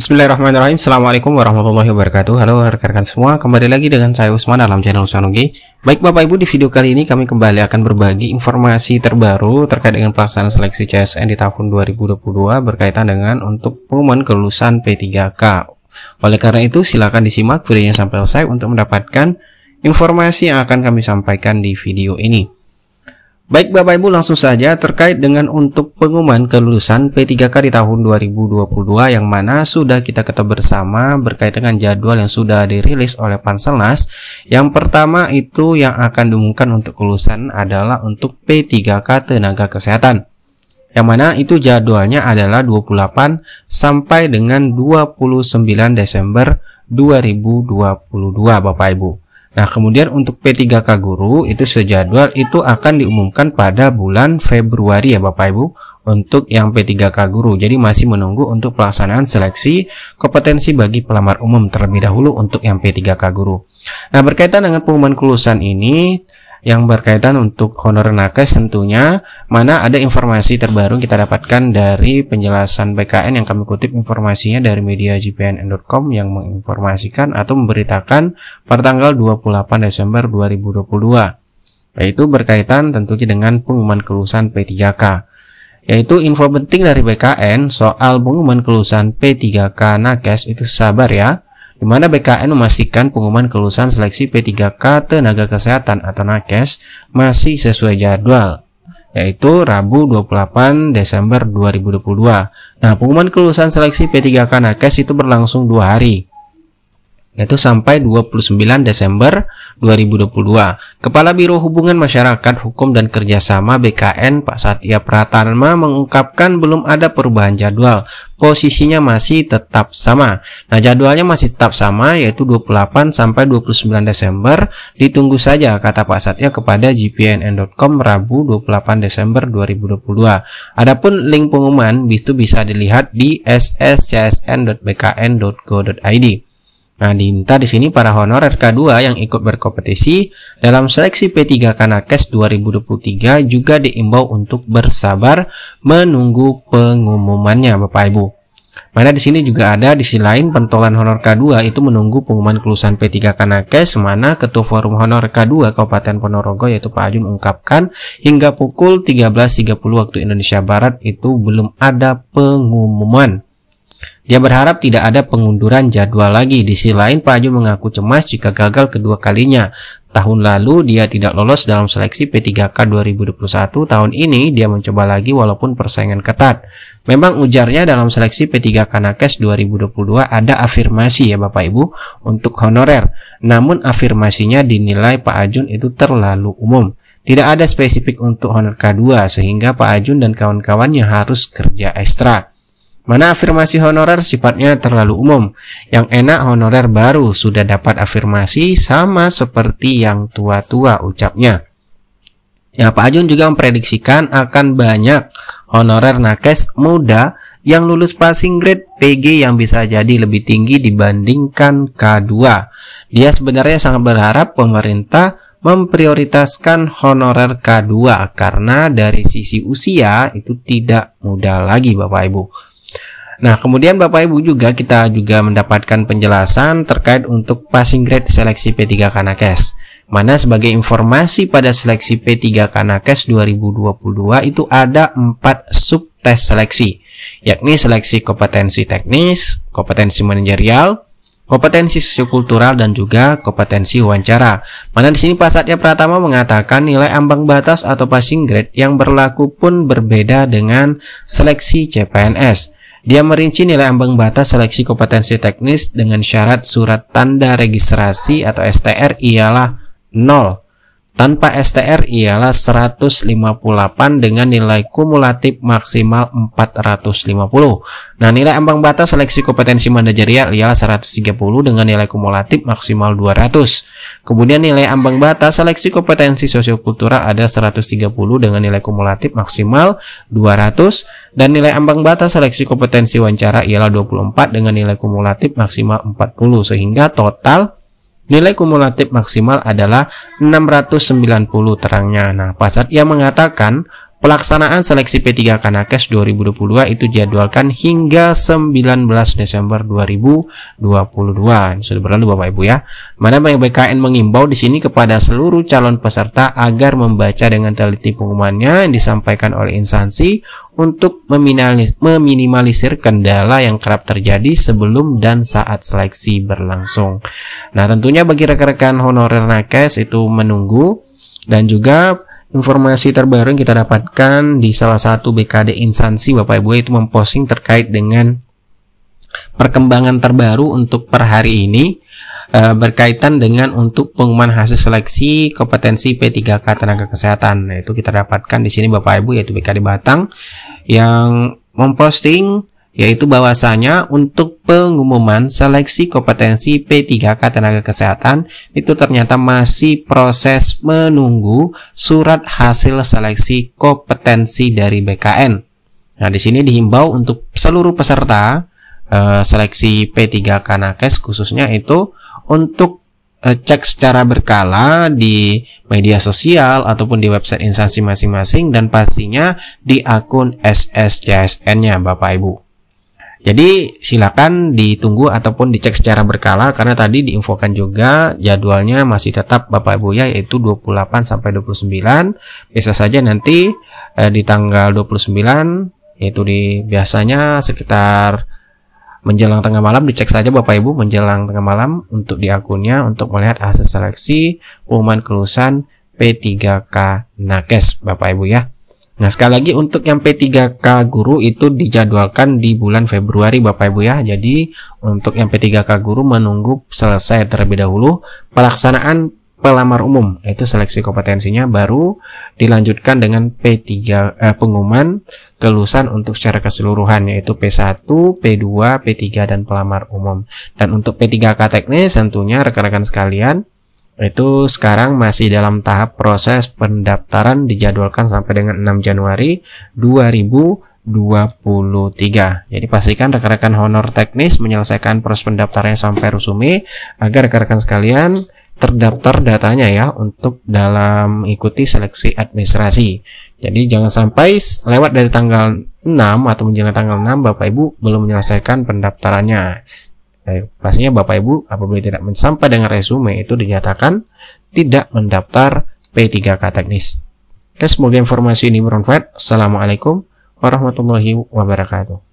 Bismillahirrahmanirrahim. Assalamualaikum warahmatullahi wabarakatuh. Halo rekan-rekan semua, kembali lagi dengan saya Usman dalam channel Usmanugi. Baik Bapak Ibu, di video kali ini kami kembali akan berbagi informasi terbaru terkait dengan pelaksanaan seleksi CSN di tahun 2022 berkaitan dengan untuk pengumuman kelulusan P3K. Oleh karena itu, silakan disimak videonya sampai selesai untuk mendapatkan informasi yang akan kami sampaikan di video ini. Baik Bapak Ibu, langsung saja terkait dengan untuk pengumuman kelulusan P3K di tahun 2022 yang mana sudah kita ketahui bersama berkaitan dengan jadwal yang sudah dirilis oleh Panselnas. Yang pertama itu yang akan diumumkan untuk kelulusan adalah untuk P3K Tenaga Kesehatan, yang mana itu jadwalnya adalah 28 sampai dengan 29 Desember 2022 Bapak Ibu. Nah, kemudian untuk P3K Guru itu sejadwal itu akan diumumkan pada bulan Februari ya Bapak Ibu untuk yang P3K Guru. Jadi masih menunggu untuk pelaksanaan seleksi kompetensi bagi pelamar umum terlebih dahulu untuk yang P3K Guru. Nah, berkaitan dengan pengumuman kelulusan ini yang berkaitan untuk honorer nakes tentunya, mana ada informasi terbaru kita dapatkan dari penjelasan BKN yang kami kutip informasinya dari media jpnn.com yang menginformasikan atau memberitakan pada tanggal 28 Desember 2022, yaitu berkaitan tentunya dengan pengumuman kelulusan P3K. Yaitu info penting dari BKN soal pengumuman kelulusan P3K nakes itu sabar ya, di mana BKN memastikan pengumuman kelulusan seleksi P3K Tenaga Kesehatan atau nakes masih sesuai jadwal, yaitu Rabu 28 Desember 2022. Nah, pengumuman kelulusan seleksi P3K nakes itu berlangsung 2 hari, yaitu sampai 29 Desember 2022. Kepala Biro Hubungan Masyarakat, Hukum dan Kerjasama BKN Pak Satya Pratama mengungkapkan belum ada perubahan jadwal, posisinya masih tetap sama. Nah, jadwalnya masih tetap sama yaitu 28 sampai 29 Desember. Ditunggu saja, kata Pak Satya kepada jpnn.com Rabu 28 Desember 2022. Adapun link pengumuman itu bisa dilihat di sscsn.bkn.go.id. Nah, diminta di sini para honorer K2 yang ikut berkompetisi dalam seleksi P3K Nakes 2023 juga diimbau untuk bersabar menunggu pengumumannya Bapak Ibu. Mana di sini juga ada di sisi lain pentolan honor K2 itu menunggu pengumuman kelulusan P3K Nakes, mana Ketua Forum Honor K2 Kabupaten Ponorogo yaitu Pak Ajun mengungkapkan hingga pukul 13.30 waktu Indonesia Barat itu belum ada pengumuman. Dia berharap tidak ada pengunduran jadwal lagi. Di sisi lain, Pak Ajun mengaku cemas jika gagal kedua kalinya. Tahun lalu dia tidak lolos dalam seleksi P3K 2021. Tahun ini dia mencoba lagi walaupun persaingan ketat. Memang ujarnya dalam seleksi P3K Nakes 2022 ada afirmasi ya Bapak Ibu untuk honorer. Namun afirmasinya dinilai Pak Ajun itu terlalu umum. Tidak ada spesifik untuk honor K2 sehingga Pak Ajun dan kawan-kawannya harus kerja ekstra. Mana afirmasi honorer sifatnya terlalu umum. Yang enak honorer baru sudah dapat afirmasi sama seperti yang tua-tua, ucapnya. Ya, Pak Ajun juga memprediksikan akan banyak honorer nakes muda yang lulus passing grade PG yang bisa jadi lebih tinggi dibandingkan K2. Dia sebenarnya sangat berharap pemerintah memprioritaskan honorer K2 karena dari sisi usia itu tidak muda lagi Bapak Ibu. Nah, kemudian Bapak Ibu kita juga mendapatkan penjelasan terkait untuk passing grade seleksi P3K Nakes. Mana sebagai informasi pada seleksi P3K Nakes 2022 itu ada 4 subtes seleksi, yakni seleksi kompetensi teknis, kompetensi manajerial, kompetensi sosiokultural dan juga kompetensi wawancara. Mana di sini Pak Satya Pratama mengatakan nilai ambang batas atau passing grade yang berlaku pun berbeda dengan seleksi CPNS. Dia merinci nilai ambang batas seleksi kompetensi teknis dengan syarat surat tanda registrasi atau STR ialah 0. Tanpa STR ialah 158 dengan nilai kumulatif maksimal 450. Nah, nilai ambang batas seleksi kompetensi manajerial ialah 130 dengan nilai kumulatif maksimal 200. Kemudian nilai ambang batas seleksi kompetensi sosiokultural ada 130 dengan nilai kumulatif maksimal 200 dan nilai ambang batas seleksi kompetensi wawancara ialah 24 dengan nilai kumulatif maksimal 40 sehingga total nilai kumulatif maksimal adalah 690 terangnya. Nah, Pak Satya mengatakan Pelaksanaan seleksi P3K Nakes 2022 itu jadwalkan hingga 19 Desember 2022. Ini sudah berlalu Bapak Ibu ya. Mana BKN mengimbau di sini kepada seluruh calon peserta agar membaca dengan teliti pengumumannya yang disampaikan oleh instansi untuk meminimalisir kendala yang kerap terjadi sebelum dan saat seleksi berlangsung. Nah, tentunya bagi rekan-rekan honorer Nakes itu menunggu, dan juga informasi terbaru yang kita dapatkan di salah satu BKD instansi Bapak Ibu itu memposting terkait dengan perkembangan terbaru untuk per hari ini berkaitan dengan untuk pengumuman hasil seleksi kompetensi P3K tenaga kesehatan. Nah, itu kita dapatkan di sini Bapak Ibu, yaitu BKD Batang yang memposting yaitu bahwasanya untuk pengumuman seleksi kompetensi P3K tenaga kesehatan itu ternyata masih proses menunggu surat hasil seleksi kompetensi dari BKN. Nah, di sini dihimbau untuk seluruh peserta seleksi P3K Nakes khususnya itu untuk cek secara berkala di media sosial ataupun di website instansi masing-masing, dan pastinya di akun SSCSN-nya Bapak Ibu. Jadi silakan ditunggu ataupun dicek secara berkala, karena tadi diinfokan juga jadwalnya masih tetap Bapak Ibu ya, yaitu 28 sampai 29. Bisa saja nanti di tanggal 29 yaitu biasanya sekitar menjelang tengah malam, dicek saja Bapak Ibu menjelang tengah malam untuk di akunnya untuk melihat hasil seleksi pengumuman kelulusan P3K Nakes Bapak Ibu ya. Nah, sekali lagi untuk yang P3K guru itu dijadwalkan di bulan Februari Bapak Ibu ya. Jadi untuk yang P3K guru menunggu selesai terlebih dahulu pelaksanaan pelamar umum, yaitu seleksi kompetensinya, baru dilanjutkan dengan pengumuman kelulusan untuk secara keseluruhan, yaitu P1, P2, P3 dan pelamar umum. Dan untuk P3K teknis tentunya rekan-rekan sekalian itu sekarang masih dalam tahap proses pendaftaran, dijadwalkan sampai dengan 6 Januari 2023. Jadi pastikan rekan-rekan honor teknis menyelesaikan proses pendaftarannya sampai resume agar rekan-rekan sekalian terdaftar datanya ya untuk dalam ikuti seleksi administrasi. Jadi jangan sampai lewat dari tanggal 6 atau menjelang tanggal 6 Bapak Ibu belum menyelesaikan pendaftarannya. Pastinya Bapak Ibu apabila tidak sampai dengan resume itu dinyatakan tidak mendaftar P3K teknis. Oke, semoga informasi ini bermanfaat. Assalamualaikum warahmatullahi wabarakatuh.